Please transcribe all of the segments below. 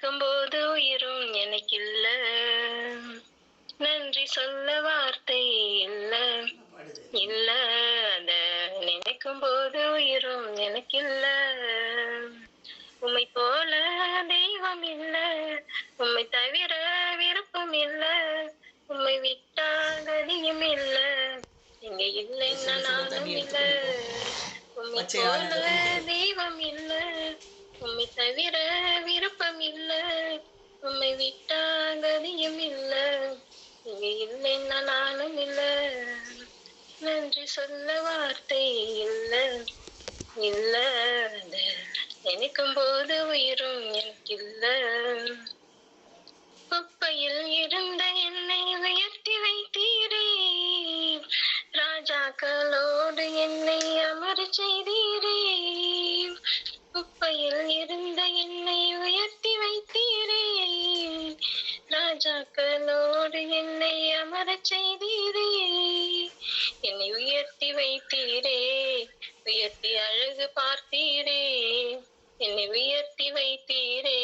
நினைக்கும் போது உயிரும் எனக்கு இல்ல, நன்றி சொல்ல வார்த்தை இல்ல இல்ல, அத நினைக்கும் போது உயிரும் எனக்கு இல்ல. உம்மை போல தெய்வம் இல்ல, உம்மை தவிர விருப்பம் இல்ல, உம்மை விட்டா கதியும் இல்ல, இங்க இல்லைன்னா நானும் இல்ல. உம்மை போல தெய்வம் இல்ல, உம்மை தவிர விருப்பம் இல்ல, உம்மை விட்டா கதியும் இல்ல, இங்க இல்லைன்னா நானும் இல்ல. நன்றி சொல்ல வார்த்தை இல்ல இல்ல, நினைக்கும் போது உயிரும் எனக்கு இல்ல. குப்பையில் இருந்த என்னை உயர்த்தி வைத்தீரே, ராஜாக்களோடு என்னை அமர செய்தீரே. குப்பையில் இருந்த என்னை உயர்த்தி வைத்தீரே, ராஜாக்களோடு என்னை அமர செய்தீரே. என்னை உயர்த்தி வைத்தீரே, உயர்த்தி அழகு பார்த்தீரே. என்னை உயர்த்தி வைத்தீரே,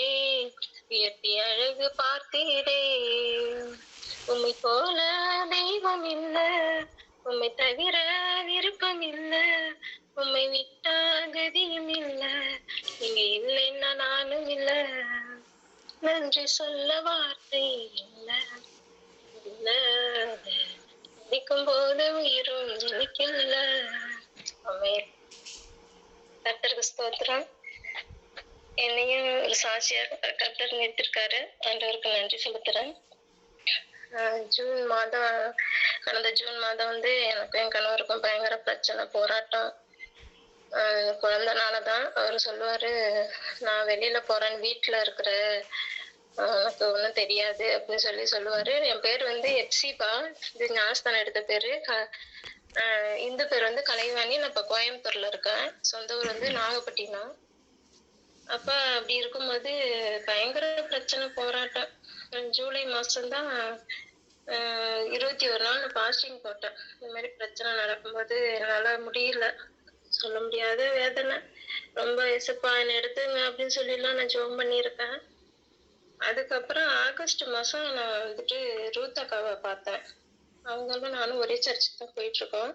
உயர்த்தி அழகு பார்த்தீரே. உம்மை போல தெய்வம் இல்ல, உம்மை தவிர விருப்பம் இல்ல, உம்மை விட்டா கதியும் இல்ல, நீங்க இல்லைன்னா நானும் இல்ல. நன்றி சொல்ல வார்த்தை இல்ல இல்ல, நினைக்கும் போது உயிரும் எனக்கு இல்ல. கர்த்தருக்கு ஸ்தோத்திரம். என்னையும் ஒரு சாட்சியா கர்த்தர் நிறுத்திருக்காரு. ஆண்டவருக்கு நன்றி செலுத்துறேன். கடந்த ஜூன் மாதம் வந்து எனக்கும் என் கணவருக்கும் பயங்கர பிரச்சனை, போராட்டம். குழந்தைனாலதான் அவர் சொல்லுவாரு, நான் வெளியில போறேன், வீட்டுல இருக்கிற எனக்கு ஒண்ணும் தெரியாது அப்படின்னு சொல்லுவாரு. என் பேர் வந்து எப்சிபா, இது ஞானஸ்தானம் எடுத்த பேரு. இந்த பேர் வந்து கலைவாணி. நான் இப்ப கோயம்புத்தூர்ல இருக்கேன். சொந்த ஊர் வந்து நாகப்பட்டினம். அப்ப அப்படி இருக்கும்போது பயங்கர பிரச்சனை, போராட்டம். ஜூலை மாசம்தான் 21 நாள் பாஸ்டிங் போட்டேன். இந்த மாதிரி பிரச்சனை நடக்கும்போது என்னால முடியல, சொல்ல முடியாத வேதனை. ரொம்ப இசப்பா என்னை எடுத்துங்க அப்படின்னு சொல்லிலாம் நான் ஜெபம் பண்ணியிருக்கேன். அதுக்கப்புறம் ஆகஸ்ட் மாசம் நான் வந்துட்டு ரூத் அக்காவை பார்த்தேன். அவங்களும் நானும் ஒரே சர்ச்சுக்கு தான் போயிட்டு இருக்கோம்.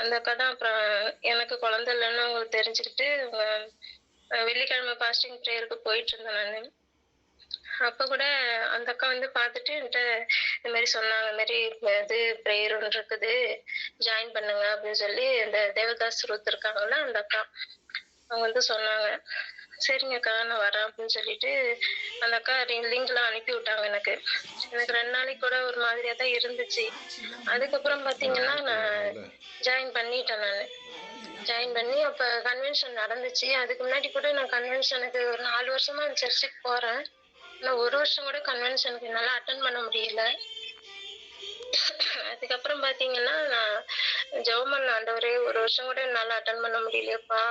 அந்த அக்கா தான் அப்புறம் எனக்கு குழந்தை இல்லைன்னு அவங்களுக்கு தெரிஞ்சுக்கிட்டு வெள்ளிக்கிழமை பாஸ்டிங் ப்ரேயருக்கு போயிட்டு இருந்தேன் நான். அப்ப கூட அந்த அக்கா வந்து பார்த்துட்டு என்கிட்ட இந்த மாதிரி சொன்னாங்க, இந்த மாதிரி இது ப்ரேயர் ஒன்று இருக்குது, ஜாயின் பண்ணுங்க அப்படின்னு சொல்லி. இந்த தேவதாஸ் ரூத் இருக்காங்கல்ல, அந்த அக்கா, அவங்க வந்து சொன்னாங்க. சரிங்க அக்கா நான் வரேன் அப்படின்னு சொல்லிட்டு அந்த அக்கா லிங்க்லாம் அனுப்பி விட்டாங்க. எனக்கு 2 நாளைக்கு கூட ஒரு மாதிரியா தான் இருந்துச்சு. அதுக்கப்புறம் பாத்தீங்கன்னா நான் ஜாயின் பண்ணிட்டேன். நான் ஜாயின் பண்ணி அப்ப கன்வென்ஷன் நடந்துச்சு. அதுக்கு முன்னாடி கூட நான் கன்வென்ஷனுக்கு ஒரு 4 வருஷமா சர்ச்சுக்கு போறேன். நான் 1 வருஷம் கூட கன்வென்ஷனுக்கு என்னால அட்டன் பண்ண முடியல. அதுக்கப்புறம் பாத்தீங்கன்னா நான் ஜெபம் பண்ண, ஆண்டவரே 1 வருஷம் கூட என்னால அட்டன் பண்ண முடியலையப்பா,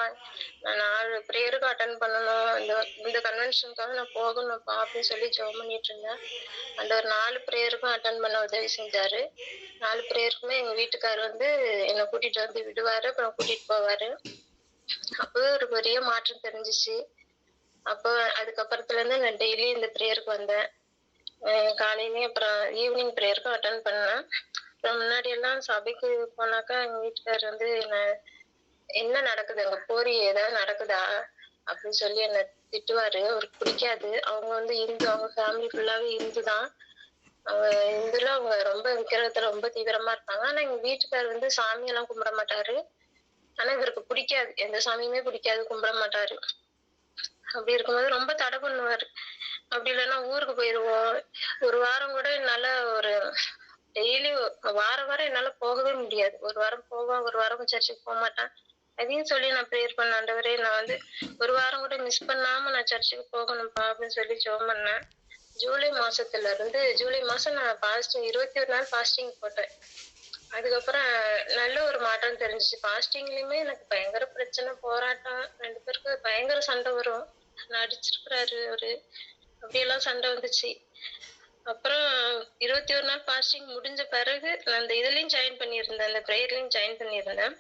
நான் 4 ப்ரேயருக்கு அட்டன் பண்ணணும், இந்த கன்வென்ஷனுக்காக நான் போகணும்ப்பா அப்படின்னு சொல்லி ஜெபம் பண்ணிட்டு இருந்தேன். அந்த ஒரு 4 ப்ரேயருக்கும் அட்டன் பண்ண உதவி செஞ்சாரு. 4 ப்ரேயருக்குமே எங்க வீட்டுக்காரர் வந்து என்னை கூட்டிட்டு வந்து விடுவாரு, அப்புறம் கூட்டிட்டு போவாரு. அப்பவே ஒரு பெரிய மாற்றம் தெரிஞ்சிச்சு. அப்போ அதுக்கப்புறத்துல இருந்து நான் டெய்லி இந்த ப்ரேயருக்கு வந்தேன். காலையிலயும் அப்புறம் ஈவினிங் ப்ரேயருக்கும் அட்டன் பண்ணேன். அப்புறம் முன்னாடி எல்லாம் சபைக்கு போனாக்கா எங்க வீட்டுக்காரர் வந்து என்ன நடக்குது, அங்க போரி ஏதாவது நடக்குதா அப்படின்னு சொல்லி என்னை திட்டுவாரு. அவருக்கு பிடிக்காது. அவங்க வந்து இந்து, அவங்க ஃபேமிலி ஃபுல்லாவே இந்து தான். இந்துல அவங்க ரொம்ப விக்கிரகத்துல ரொம்ப தீவிரமா இருப்பாங்க. ஆனா எங்க வீட்டுக்காரர் வந்து சாமியெல்லாம் கும்பிட மாட்டாரு. ஆனா இவருக்கு பிடிக்காது, எந்த சாமியுமே பிடிக்காது, கும்பிட மாட்டாரு. அப்படி இருக்கும்போது ரொம்ப தடை பண்ணுவாரு. அப்படி இல்லைன்னா ஊருக்கு போயிருவோம். ஒரு வாரம் கூட என்னால டெய்லி வாரம் என்னால போகவே முடியாது. ஒரு வாரம் போவேன், ஒரு வாரம் சர்ச்சுக்கு போக மாட்டேன். அதையும் சொல்லி நான் ப்ரேயர் பண்ண, ஆண்டவரே நான் வந்து ஒரு வாரம் கூட மிஸ் பண்ணாம நான் சர்ச்சுக்கு போகணும்ப்பா அப்படின்னு சொல்லி ஜெபம் பண்ணேன். ஜூலை மாசம் நான் 21 நாள் பாஸ்டிங் போட்டேன். அதுக்கப்புறம் நல்ல ஒரு மாற்றம் தெரிஞ்சிச்சு. பாஸ்டிங்லயுமே எனக்கு பயங்கர பிரச்சனை, போராட்டம். 2 பேருக்கு பயங்கர சண்டை வரும். நான் அடிச்சிருக்கிறாரு அவரு, அப்படியெல்லாம் சண்டை வந்துச்சு. அப்புறம் 21 நாள் பாஸ்டிங் முடிஞ்ச பிறகு நான் அந்த இதுலயும் ஜாயின் பண்ணியிருந்தேன், அந்த ப்ரேயர்லயும் ஜாயின் பண்ணியிருந்தேன்.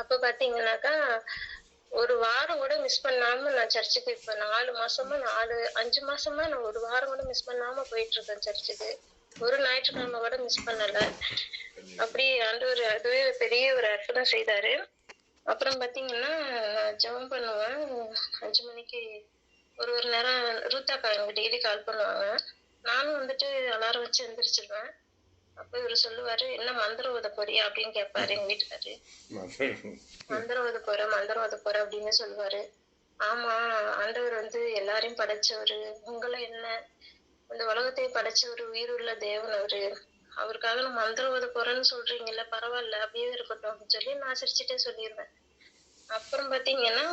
அப்ப பாத்தீங்கன்னாக்கா ஒரு வாரம் கூட மிஸ் பண்ணாம நான் சர்ச்சுக்கு இப்ப 5 மாசமா நான் ஒரு வாரம் கூட மிஸ் பண்ணாம போயிட்டு இருக்கேன் சர்ச்சுக்கு. ஒரு ஞாயிற்றுக்கிழமை கூட மிஸ் பண்ணல. அப்படி ஆண்டவர் அதுவே பெரிய ஒரு அற்புதம் செய்தாரு. அப்புறம் பாத்தீங்கன்னா ஜெபம் பண்ணுவேன் 5 மணிக்கு ஒரு நேரம் ரூத்தாக்கா எனக்கு டெய்லி கால் பண்ணுவாங்க. நானும் வந்துட்டு அலாரம் வச்சு எந்திரிச்சிருவேன். அப்ப இவரு சொல்லுவாரு, என்ன மந்திரம் ஓத போறியா அப்படின்னு கேட்பாரு எங்க வீட்டுக்காரு. மந்திரம் ஓத போற அப்படின்னு சொல்லுவாரு. ஆமா, ஆண்டவர் வந்து எல்லாரையும் படைச்சவரு, உங்களை என்ன இந்த உலகத்தையும் படைச்சவரு, உயிருள்ள தேவன் அவரு. அவருக்காக நான் மந்திரம் ஓத போறேன்னு சொல்றீங்கல்ல, பரவாயில்ல அப்படியே இருக்கட்டும் அப்படின்னு சொல்லி நான் சிரிச்சுட்டே சொல்லிடுவேன். அப்புறம் பாத்தீங்கன்னா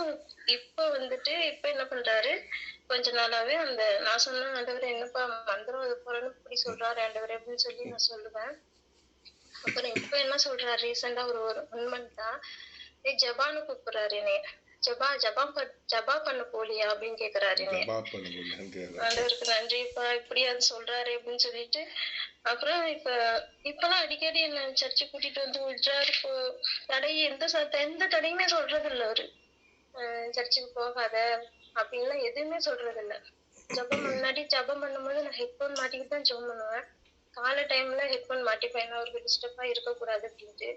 இப்ப என்ன பண்றாரு, கொஞ்ச நாளாவே அந்த நான் சொன்ன ஆண்டவரே என்னப்பா மந்திரம் ஓத போறேன்னு இப்படி சொல்றாரு ஆண்டவரே அப்படின்னு சொல்லி நான் சொல்லுவேன். அப்புறம் இப்ப என்ன சொல்றாரு, ரீசெண்டா ஒரு 1 மந்த்தா ஜபான்னு கூப்பிடுறாரு என்னைய. ஜபா பண்ண போலியா அப்படின்னு கேக்குறாரு என்னைய. ஆண்டவருக்கு நன்றிப்பா இப்படியாவது சொல்றாரு அப்படின்னு சொல்லிட்டு அப்புறம் இப்பெல்லாம் அடிக்கடி என்ன சர்ச்சை கூட்டிட்டு வந்து விடுறாரு. எந்த தடையுமே சொல்றது இல்ல அவரு. சர்ச்சுக்கு போகாத அப்படின்லாம் எதுவுமே சொல்றது இல்ல. ஜபம் பண்ணும்போது நான் ஹெட்போன் மாட்டிக்கிட்டு தான் ஜெபம் பண்ணுவேன். காலை டைம்ல ஹெட்போன் மாட்டிப்பேன், ஏன்னா அவருக்கு டிஸ்டர்பா இருக்கக்கூடாது அப்படின்ட்டு.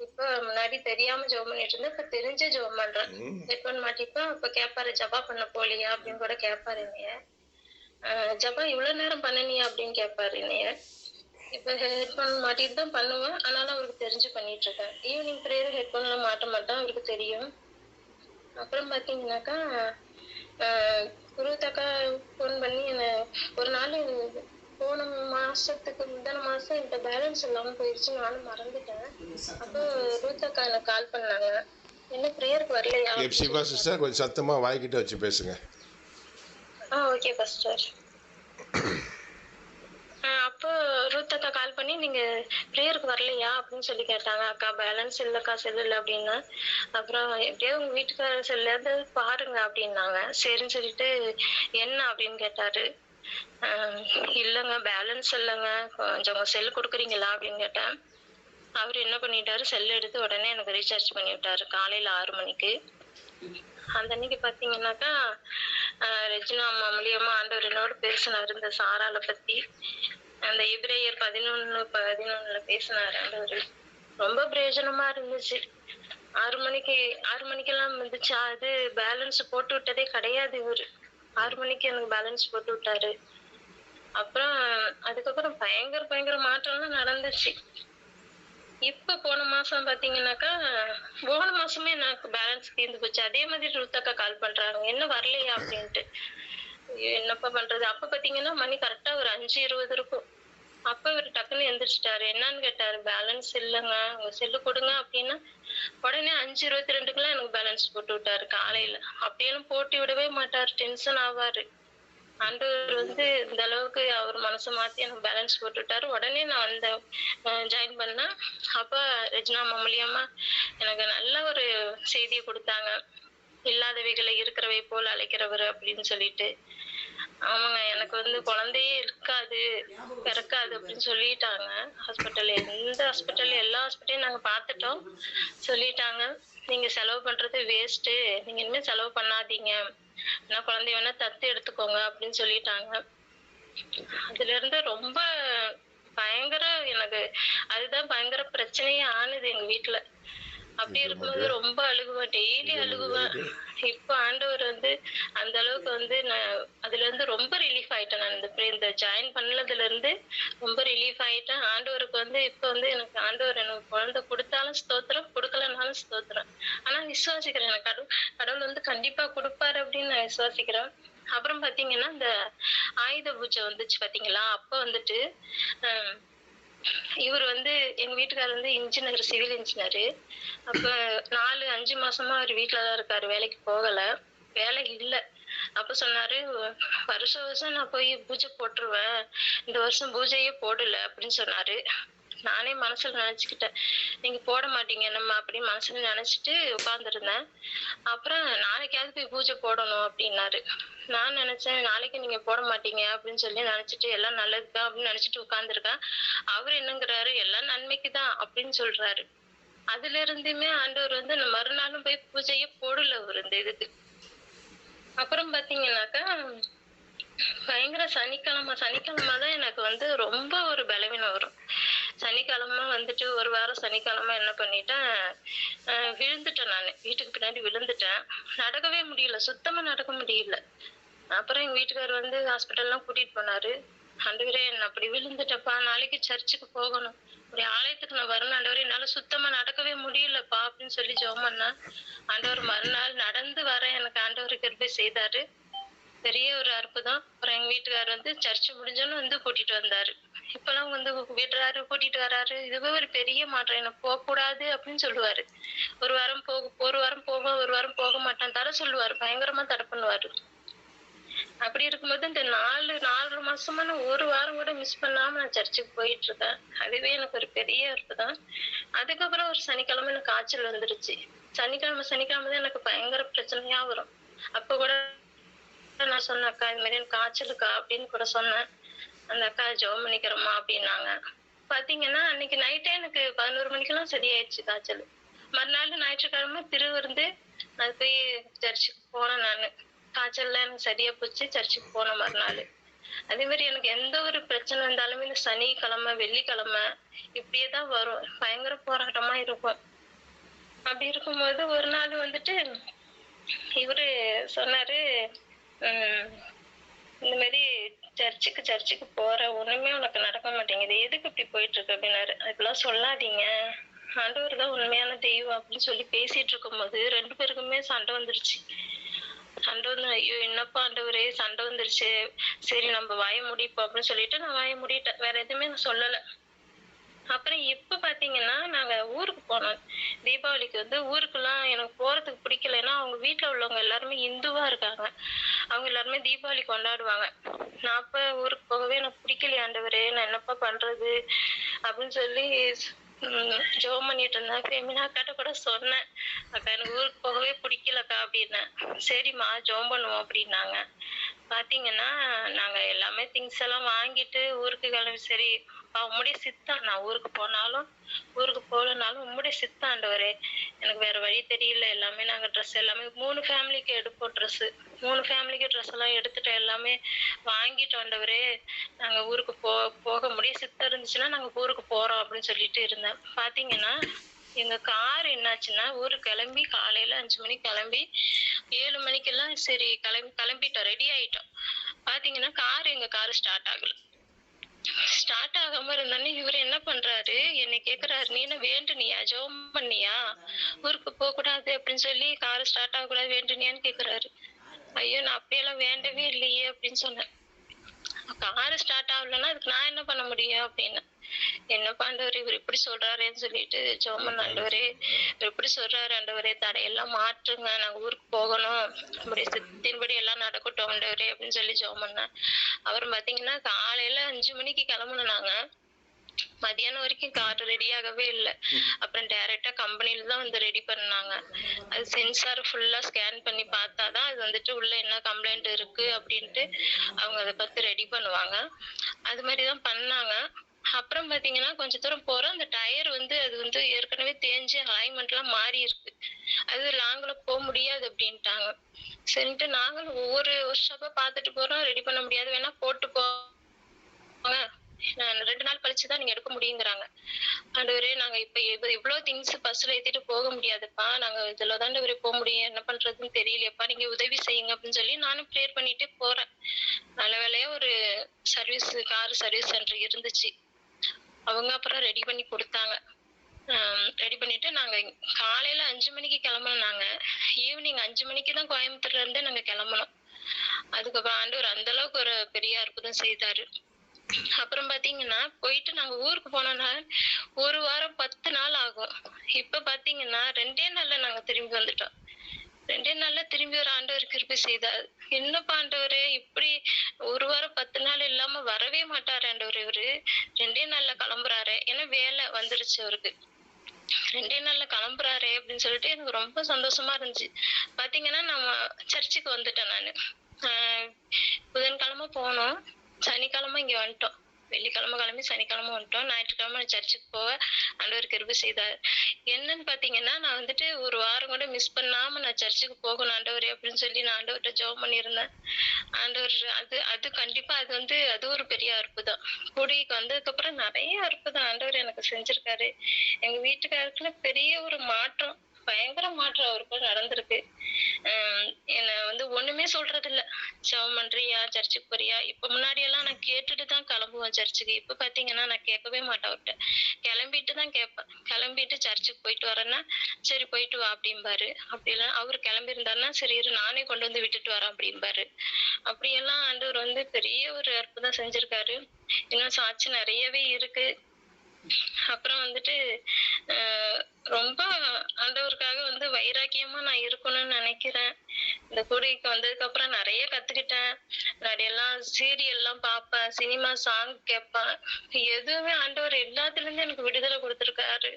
இப்ப முன்னாடி தெரியாம ஜெபம் பண்ணிட்டு இருந்தேன், இப்ப தெரிஞ்சே ஜெபம் பண்றேன். ஹெட்போன் மாட்டிப்பேன். அப்ப கேட்பாரு, ஜபா பண்ண போலியா அப்படின்னு கூட கேட்பாரு என்னைய. ஜபா இவ்வளவு நேரம் பண்ணனியா அப்படின்னு கேட்பாரு என்னைய. இப்ப ஹெட்போன் மாட்டிட்டு தான் பண்ணுவேன், ஆனாலும் அவருக்கு தெரிஞ்சு பண்ணிட்டு இருக்கேன். ஈவினிங் ப்ரேயர் ஹெட்போன்ல மாட்ட மாட்டேன், அவருக்கு தெரியும். அப்புறம் பாத்தீங்கன்னாக்கா குருத்தக்கா போன் பண்ணி என்ன ஒரு நாள் போன மாசத்துக்கு முந்தின மாசம் என்கிட்ட பேலன்ஸ் இல்லாம போயிடுச்சு, நானும் மறந்துட்டேன். அப்போ ரூத்தக்கா எனக்கு கால் பண்ணாங்க, என்ன ப்ரேயருக்கு வரலையா? எப்சிபா சிஸ்டர் கொஞ்சம் சத்தமா வாய்க்கிட்ட வச்சு பேசுங்க. Okay pastor. அப்போ ரூத்தக்கா கால் பண்ணி நீங்க ப்ரேயருக்கு வரலையா அப்படின்னு சொல்லி கேட்டாங்க. அக்கா பேலன்ஸ் இல்லக்கா, செல்லுல அப்படின்னா. அப்புறம் எப்படியோ உங்க வீட்டுக்கார செல்லாத பாருங்க அப்படின்னாங்க. சரின்னு சொல்லிட்டு என்ன அப்படின்னு கேட்டாரு. இல்லைங்க பேலன்ஸ் இல்லைங்க, கொஞ்சம் உங்க செல் கொடுக்குறீங்களா அப்படின்னு கேட்டேன். அவர் என்ன பண்ணிட்டாரு, செல் எடுத்து உடனே எனக்கு ரீசார்ஜ் பண்ணி விட்டாரு காலையில 6 மணிக்கு. அந்த அன்னைக்கு பாத்தீங்கன்னாக்கா ரெஜினா அம்மா மூலியமா ஆண்டவர் என்னோட பேசினாரு இந்த சாரால பத்தி. அந்த எபிரேயர் 11:11 பேசினாரு ஆண்டவர். ரொம்ப பிரயோஜனமா இருந்துச்சு. 6 மணிக்கெல்லாம் இருந்துச்சு. அது பேலன்ஸ் போட்டு விட்டதே கிடையாது இவரு. 6 மணிக்கு எனக்கு பேலன்ஸ் போட்டு விட்டாரு. அப்புறம் அதுக்கப்புறம் பயங்கர மாற்றம்லாம் நடந்துச்சு. இப்ப போன மாசம் பாத்தீங்கன்னாக்கா போன மாசமே எனக்கு பேலன்ஸ் தீர்ந்து போச்சு. அதே மாதிரி ருத்தக்கா கால் பண்றாங்க, என்ன வரலையா அப்படின்ட்டு. என்னப்பா பண்றது? அப்ப பாத்தீங்கன்னா மணி கரெக்டா ஒரு 5:20 இருக்கும். அப்ப இவர் டக்குன்னு எந்திரிச்சிட்டாரு. என்னன்னு கேட்டாரு, பேலன்ஸ் இல்லைங்க, உங்க செல்லு கொடுங்க அப்படின்னா உடனே 5:22 எனக்கு பேலன்ஸ் போட்டு விட்டாரு காலையில. அப்படியெல்லாம் போட்டு விடவே மாட்டாரு, டென்ஷன் ஆவாரு. ஆண்டவர் வந்து இந்த அளவுக்கு அவர் மனசை மாத்தி எனக்கு பேலன்ஸ் போட்டு விட்டாரு. உடனே நான் அந்த ஜாயின் பண்ணேன். அப்ப ரெஜினா மூலியமா எனக்கு நல்ல ஒரு செய்தியை கொடுத்தாங்க, இல்லாதவைகளை இருக்கிறவை போல் அழைக்கிறவர் அப்படின்னு சொல்லிட்டு. ஆமாங்க, எனக்கு வந்து குழந்தையே பிறக்காது அப்படின்னு சொல்லிட்டாங்க ஹாஸ்பிட்டல். எல்லா ஹாஸ்பிட்டலையும் நாங்க பாத்துட்டோம், சொல்லிட்டாங்க நீங்க செலவு பண்றது வேஸ்ட், நீங்க இனிமே செலவு பண்ணாதீங்க, நான் குழந்தைய வேணா தத்து எடுத்துக்கோங்க அப்படின்னு சொல்லிட்டாங்க. அதுல இருந்து ரொம்ப எனக்கு அதுதான் பயங்கர பிரச்சனையே ஆனது எங்க வீட்டுல. அப்படி இருக்கும்போது ரொம்ப அழுகுவேன், டெய்லி அழுகுவேன். இப்ப ஆண்டவர் வந்து அந்த அளவுக்கு வந்து நான் அதுல இருந்து ரொம்ப ரிலீஃப் ஆயிட்டேன். நான் இந்த ஜாயின் பண்ணதுல இருந்து ரொம்ப ரிலீஃப் ஆயிட்டேன். ஆண்டவருக்கு வந்து இப்ப வந்து எனக்கு ஆண்டவர் எனக்கு குழந்தை கொடுத்தாலும் ஸ்தோத்திரம், கொடுக்கலனாலும் ஸ்தோத்திரம். ஆனா விசுவாசிக்கிறேன், எனக்கு கடவுள் வந்து கண்டிப்பா கொடுப்பாரு அப்படின்னு நான் விசுவாசிக்கிறேன். அப்புறம் பாத்தீங்கன்னா இந்த ஆயுத பூஜை வந்துச்சு பாத்தீங்களா, அப்ப வந்துட்டு இவர் வந்து எங்க வீட்டுக்காரர் வந்து இன்ஜினியர், சிவில் இன்ஜினியர். அப்ப 4-5 மாசமா அவர் வீட்டுலதான் இருக்காரு, வேலைக்கு போகல, வேலை இல்ல. அப்ப சொன்னாரு, வருஷம் நான் போய் பூஜை போட்டுருவேன், இந்த வருஷம் பூஜையே போடல அப்படின்னு சொன்னாரு. நானே மனசுல நினைச்சுக்கிட்டேன், நீங்க போட மாட்டீங்க நம்ம அப்படின்னு மனசுல நினைச்சிட்டு உட்கார்ந்துருந்தேன். அப்புறம் நாளைக்காவது போய் பூஜை போடணும் அப்படின்னாரு. நான் நினைச்சேன் நாளைக்கு நீங்க போட மாட்டீங்க அப்படின்னு சொல்லி நினைச்சிட்டு எல்லாம் நல்லதுதான் அப்படின்னு நினைச்சிட்டு உட்கார்ந்துருக்கேன். அவரு என்னங்கிறாரு, எல்லாம் நன்மைக்குதான் அப்படின்னு சொல்றாரு. அதுல இருந்துமே ஆண்டவர் வந்து நான் மறுநாளும் போய் பூஜையே போடல அவரு இந்த இதுக்கு. அப்புறம் பாத்தீங்கன்னாக்கா, பயங்கர சனிக்கிழமை தான் எனக்கு வந்து ரொம்ப ஒரு பலவீனம் வரும். சனிக்கிழமை வந்துட்டு ஒரு வாரம் சனிக்கிழமை என்ன பண்ணிட்டேன், விழுந்துட்டேன் நானு. வீட்டுக்கு பின்னாடி விழுந்துட்டேன். நடக்கவே முடியல. சுத்தமா நடக்க முடியல. அப்புறம் எங்க வீட்டுக்காரர் வந்து ஹாஸ்பிட்டல்லாம் கூட்டிட்டு போனாரு. ஆண்டவரே நான் அப்படி விழுந்துட்டேன்ப்பா, நாளைக்கு சர்ச்சுக்கு போகணும். அப்படி ஆலயத்துக்கு நான் வரணும் ஆண்டவரே, என்னால சுத்தமா நடக்கவே முடியலப்பா அப்படின்னு சொல்லி ஜெபம் பண்ணேன். ஆண்டவர் மறுநாள் நடந்து வரேன் எனக்கு ஆண்டவர் கிருபை செய்தாரு. பெரிய ஒரு அற்புதம். அப்புறம் எங்க வீட்டுக்காரர் வந்து சர்ச் முடிஞ்சோன்னு வந்து கூட்டிட்டு வந்தாரு. இப்பெல்லாம் வந்து விடுறாரு, கூட்டிட்டு வராரு. இதுவே ஒரு பெரிய மாற்றம். எனக்கு போக கூடாது அப்படின்னு சொல்லுவாரு. ஒரு வாரம் போவேன், ஒரு வாரம் போக மாட்டேன். தடை சொல்லுவாரு. பயங்கரமா தடை பண்ணுவாரு. அப்படி இருக்கும்போது இந்த 4 மாசமா நான் ஒரு வாரம் கூட மிஸ் பண்ணாம நான் சர்ச்சுக்கு போயிட்டு இருக்கேன். அதுவே எனக்கு ஒரு பெரிய அற்புதம். அதுக்கப்புறம் ஒரு சனிக்கிழமை எனக்கு காய்ச்சல் வந்துருச்சு. சனிக்கிழமை தான் எனக்கு பயங்கர பிரச்சனையா வரும். அப்ப கூட நான் சொன்னேன், அக்கா இது மாதிரி எனக்கு காய்ச்சலுக்கா அப்படின்னு கூட சொன்னேன். அந்த அக்கா ஜெபம் பண்ணிக்கிறோமா அப்படின்னாங்க. பாத்தீங்கன்னா அன்னைக்கு நைட்டே எனக்கு 11 மணிக்கெல்லாம் சரியாயிடுச்சு காய்ச்சல். மறுநாள் ஞாயிற்றுக்கிழமை திருவிருந்து அது போய் சர்ச்சுக்கு போனேன் நானு. காய்ச்சல்லாம் எனக்கு சரியா போச்சு. சர்ச்சுக்கு போனேன் மறுநாள். அதே மாதிரி எனக்கு எந்த ஒரு பிரச்சனை இருந்தாலுமே இந்த சனிக்கிழமை, வெள்ளிக்கிழமை இப்படியே தான் வரும். பயங்கர போராட்டமா இருக்கும். அப்படி இருக்கும்போது ஒரு நாள் வந்துட்டு இவரு சொன்னாரு, உம் இந்த மாதிரி சர்ச்சுக்கு போற ஒண்ணுமே உனக்கு நடக்க மாட்டேங்குது. எதுக்கு இப்படி போயிட்டு இருக்கு அப்படின்னாரு. அதுக்கெல்லாம் சொல்லாதீங்க. ஆண்டவர் தான் உண்மையான தெய்வம் அப்படின்னு சொல்லி பேசிட்டு இருக்கும்போது 2 பேருக்குமே சண்டை வந்துருச்சு. சண்டை வந்து ஐயோ என்னப்பா ஆண்டவரே சண்டை வந்துருச்சு. சரி நம்ம வாய மூடிப்போம் அப்படின்னு சொல்லிட்டு நான் வாய மூடிட்டேன். வேற எதுவுமே நான் சொல்லல. அப்புறம் இப்ப பாத்தீங்கன்னா நாங்க ஊருக்கு போனோம். தீபாவளிக்கு வந்து ஊருக்குலாம் எனக்கு போறதுக்கு பிடிக்கல. ஏன்னா அவங்க வீட்டுல உள்ளவங்க எல்லாருமே இந்துவா இருக்காங்க. அவங்க எல்லாருமே தீபாவளி கொண்டாடுவாங்க. நான் அப்ப ஊருக்கு போகவே எனக்கு பிடிக்கலையே ஆண்டவரே, நான் என்னப்பா பண்றது அப்படின்னு சொல்லி ஜெபம் பண்ணிட்டு இருந்தேன். ஃபெமினா அக்காட்ட கூட சொன்னேன், அக்கா எனக்கு ஊருக்கு போகவே பிடிக்கலக்கா அப்படின்னேன். சரிம்மா ஜெபம் பண்ணுவோம் அப்படின்னாங்க. பாத்தீங்கன்னா நாங்க எல்லாமே திங்ஸ் எல்லாம் வாங்கிட்டு ஊருக்கு கிளம்பி சரி உம்முடைய சித்தம். நான் ஊருக்கு போனாலும் ஊருக்கு போகலனாலும் உம்முடைய சித்தம் ஆண்டவரே. எனக்கு வேற வழி தெரியல. எல்லாமே நாங்க ட்ரெஸ் எல்லாமே 3 ஃபேமிலிக்கு எடுப்போம் ட்ரெஸ். 3 ஃபேமிலிக்கு ட்ரெஸ் எல்லாம் எடுத்துட்டு எல்லாமே வாங்கிட்டு ஆண்டவரே நாங்க ஊருக்கு போக முடிய சித்தம் இருந்துச்சுன்னா நாங்க ஊருக்கு போறோம் அப்படின்னு சொல்லிட்டு இருந்தேன். பாத்தீங்கன்னா எங்க கார் என்னாச்சுன்னா ஊருக்கு கிளம்பி காலையில 5 மணிக்கு கிளம்பி 7 மணிக்கெல்லாம் சரி கிளம்பிட்டோம், ரெடி ஆயிட்டோம். பாத்தீங்கன்னா எங்க கார் ஸ்டார்ட் ஆகாம இருந்தானே இவரு என்ன பண்றாரு, என்னை கேக்குறாரு, நீ என்ன வேண்டுனியா, ஜெபம் பண்ணியா, ஊருக்கு போக கூடாது அப்படின்னு சொல்லி கார் ஸ்டார்ட் ஆக கூடாது வேண்டுனியான்னு கேக்குறாரு. ஐயோ நான் அப்படியெல்லாம் வேண்டவே இல்லையே அப்படின்னு சொன்னேன். கார் ஸ்டார்ட் ஆகலன்னா அதுக்கு நான் என்ன பண்ண முடியும் அப்படின்னு. என்னப்பா ஆண்டவரே இவர் இப்படி சொல்றாருன்னு சொல்லிட்டு ஜெபம் பண்ண, ஆண்டவரே இவர் இப்படி சொல்றாரு ஆண்டவரே, தடையெல்லாம் மாற்றுங்க, நாங்க ஊருக்கு போகணும், நம்முடைய சித்தின்படி எல்லாம் நடக்கட்டும் ஆண்டவரே அப்படின்னு சொல்லி ஜெபம் பண்ணேன். அப்புறம் பாத்தீங்கன்னா காலையில 5 மணிக்கு கிளம்பணும் நாங்க. மதியானம் வரைக்கும் கார் ரெடி ஆகவே இல்லை. அப்புறம் டைரக்டா கம்பெனில தான் வந்து ரெடி பண்ணாங்க. அது சென்சார் ஃபுல்லா ஸ்கேன் பண்ணி பார்த்தாதான் அது வந்துட்டு உள்ள என்ன கம்ப்ளைண்ட் இருக்கு அப்படின்ட்டு அவங்க அதை பார்த்து ரெடி பண்ணுவாங்க. அது மாதிரிதான் பண்ணாங்க. அப்புறம் பாத்தீங்கன்னா கொஞ்ச தூரம் போறோம். அந்த டயர் வந்து அது வந்து ஏற்கனவே தேஞ்சு அலைன்மெண்ட் எல்லாம் மாறி இருக்கு. அது லாங்ல போக முடியாது அப்படின்ட்டாங்க. சரின்ட்டு நாங்களும் ஒவ்வொரு ஒர்க் பார்த்துட்டு போறோம். ரெடி பண்ண முடியாது, வேணா போட்டு போங்க, 2 நாள் கழிச்சுதான் நீங்க எடுக்க முடியுங்கிறாங்க. ஆண்டவரே நாங்க இப்ப இவ்வளவு திங்ஸ் பஸ்ல ஏத்திட்டு போக முடியாதுப்பா, நாங்க இதுலதான் ஆண்டவரே போக முடியும், என்ன பண்றதுன்னு தெரியலையப்பா, நீங்க உதவி செய்யுங்க அப்படின்னு சொல்லி நானும் ப்ரேயர் பண்ணிட்டே போறேன். நல்ல வேளையா ஒரு கார் சர்வீஸ் சென்டர் இருந்துச்சு. அவங்க அப்புறம் ரெடி பண்ணி கொடுத்தாங்க. ரெடி பண்ணிட்டு நாங்க காலையில 5 மணிக்கு கிளம்பணும். நாங்க ஈவினிங் 5 மணிக்கு தான் கோயம்புத்தூர்ல இருந்து நாங்க கிளம்பணும். அதுக்கப்புறம் ஆண்டவர் அந்த அளவுக்கு ஒரு பெரிய அற்புதம் செய்தாரு. அப்புறம் பாத்தீங்கன்னா போயிட்டு நாங்க ஊருக்கு போனோம்னா 1 வாரம் 10 நாள் ஆகும். இப்ப பாத்தீங்கன்னா 2 நாள்ல நாங்க திரும்பி வந்துட்டோம். 2 நாள்ல திரும்பி ஒரு ஆண்டவர் கிருபை செய்தார். என்னப்பா ஆண்டவரே இப்படி 1 வாரம் 10 நாள் இல்லாம வரவே மாட்டாரு ஆண்டவர் இவரு, 2 நாள்ல கிளம்புறாரு. ஏன்னா வேலை வந்துருச்சு அவருக்கு, 2 நாள்ல கிளம்புறாரு அப்படின்னு சொல்லிட்டு எனக்கு ரொம்ப சந்தோஷமா இருந்துச்சு. பாத்தீங்கன்னா நம்ம சர்ச்சுக்கு வந்துட்டேன் நானு. புதன்கிழமை போனோம், சனிக்கிழமை இங்க வந்துட்டோம். வெள்ளிக்கிழமை கிளம்பி சனிக்கிழமை வந்துட்டோம். ஞாயிற்றுக்கிழமை சர்ச்சுக்கு போக ஆண்டவர் கிருபை செய்தார். என்னன்னு பாத்தீங்கன்னா, நான் வந்துட்டு ஒரு வாரம் கூட மிஸ் பண்ணாம நான் சர்ச்சுக்கு போகணும் ஆண்டவரே அப்படின்னு சொல்லி நான் ஆண்டவர்ட்ட ஜெபம் பண்ணியிருந்தேன். ஆண்டவர் அது அது கண்டிப்பா அது வந்து அது ஒரு பெரிய அற்புதம். கூடிக்கு வந்ததுக்கப்புறம் நெறைய அற்புதம் ஆண்டவர் எனக்கு செஞ்சிருக்காரு. எங்க வீட்டுக்காருக்குள்ள பெரிய ஒரு மாற்றம், பயங்கர மாற்றம் அவருக்குள்ள நடந்திருக்கு. அ என்ன வந்து ஒண்ணுமே சொல்றதில்ல. "ஜெபம் பண்றியா? சர்ச்சுக்கு போறியா?" இப்ப முன்னாடியெல்லாம் நான் கேட்டுட்டு தான் கெளம்புவேன் சர்ச்சுக்கு. இப்ப பாத்தீங்கன்னா, நான் கேட்கவே மாட்டேன் அவர்ட்ட. கெளம்பிட்டு தான் கேட்பேன். கெளம்பிட்டு சர்ச்சுக்கு போயிட்டு வரேன்னா, "சரி போயிட்டு வா" அப்படிம்பாரு. அப்படி இல்ல அவரு கெளம்பியிருந்தாருன்னா, "சரி இரு நானே கொண்டு வந்து விட்டுட்டு வரேன்" அப்படிம்பாரு. அப்படியெல்லாம் ஆண்டவர் வந்து பெரிய ஒரு அற்புதம் செஞ்சிருக்காரு. இன்னும் சாட்சி நெறையவே இருக்கு. அப்புறம் வந்துட்டு அ ரொம்ப ஆண்டவருக்காக வந்து வைராக்கியமா நான் இருக்கணும்னு நெனைக்கிறேன். இந்த கூடைக்கு வந்ததுக்கு அப்புறம் நெறைய கத்துக்கிட்டேன். முன்னாடியெல்லாம் சீரியல்லாம் பார்ப்பேன், சினிமா சாங் கேட்பேன். எதுவுமே ஆண்டவர் எல்லாத்துலருந்து எனக்கு விடுதலை குடுத்துருக்காரு.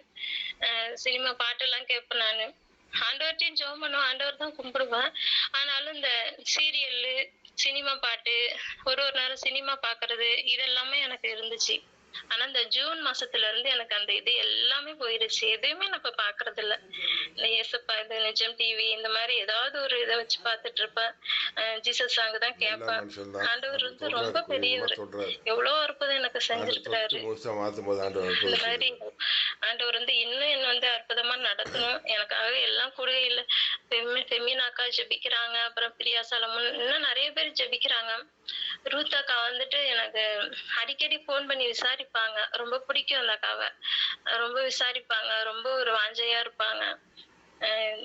சினிமா பாட்டெல்லாம் கேட்பேன் நானு. ஆண்டவர்ட்டயும் ஜெபம் பண்ணுவேன், ஆண்டவர் தான் கும்பிடுவேன். ஆனாலும் இந்த சீரியல்லு, சினிமா பாட்டு, ஒரு ஒரு நேரம் சினிமா பார்க்கறது, இதெல்லாமே எனக்கு இருந்துச்சு. ஆனா இந்த ஜூன் மாசத்துல இருந்து எனக்கு அந்த இது எல்லாமே போயிருச்சு. எதையுமே நான் இப்ப பார்க்கறதில்ல. இந்த இயேசப்பா இது நிஜம் டிவி இந்த மாரி ஏதாவது ஒரு இத வச்சு பார்த்துட்டு இருப்பேன். ஜீசஸ் சாங் தான் நல்ல கேட்பேன். மனுஷன் தான். ஆண்டவர் ஆண்டவர் வந்து தொடுறாரு, ரொம்ப கொஞ்சமா பெரியவரு. தொடுறாரு. எவ்வளோ அற்புதம் எனக்கு ஆண்டவர் தொட்டு செஞ்சிருக்கிறாரு. முழுசா மாத்தும்போது ஆண்டவர் இந்த அற்புதம் மாதிரி செய்வார். ஆண்டவர் வந்து இன்னும் என்ன வந்து அற்புதமா நடத்தணும். எனக்காக எல்லாம் கூடயில ஃபெமினா அக்கா ஜெபிக்கிறாங்க. அப்புறம் பிரியா சலமன் இன்னும் நெறைய பேர் ஜெபிக்கிறாங்க. ரூத் அக்கா வந்துட்டு எனக்கு அடிக்கடி ஃபோன் பண்ணி விசாரிப்பாங்க. ரொம்ப பிடிக்கும் அந்த அக்காவ. ரொம்ப விசாரிப்பாங்க. ரொம்ப ஒரு வாஞ்சையா இருப்பாங்க.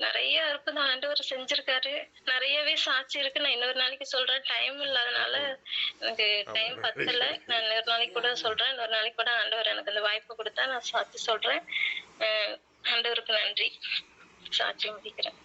நெறைய அற்புதம் ஆண்டவர் செஞ்சிருக்காரு. நெறையவே சாட்சி இருக்கு. நான் இன்னொரு நாளைக்கு சொல்றேன். டைம் இல்லாதனால எனக்கு டைம் ஆமாம். பத்தல. நான் இன்னொரு நாளைக்கு கூட சொல்றேன். இன்னொரு நாளைக்கு கூட ஆண்டவர் எனக்கு அந்த வாய்ப்பு குடுத்தா நான் சாட்சி சொல்றேன். அ ஆண்டவருக்கு நன்றி. சாட்சி முடிக்கிறேன்.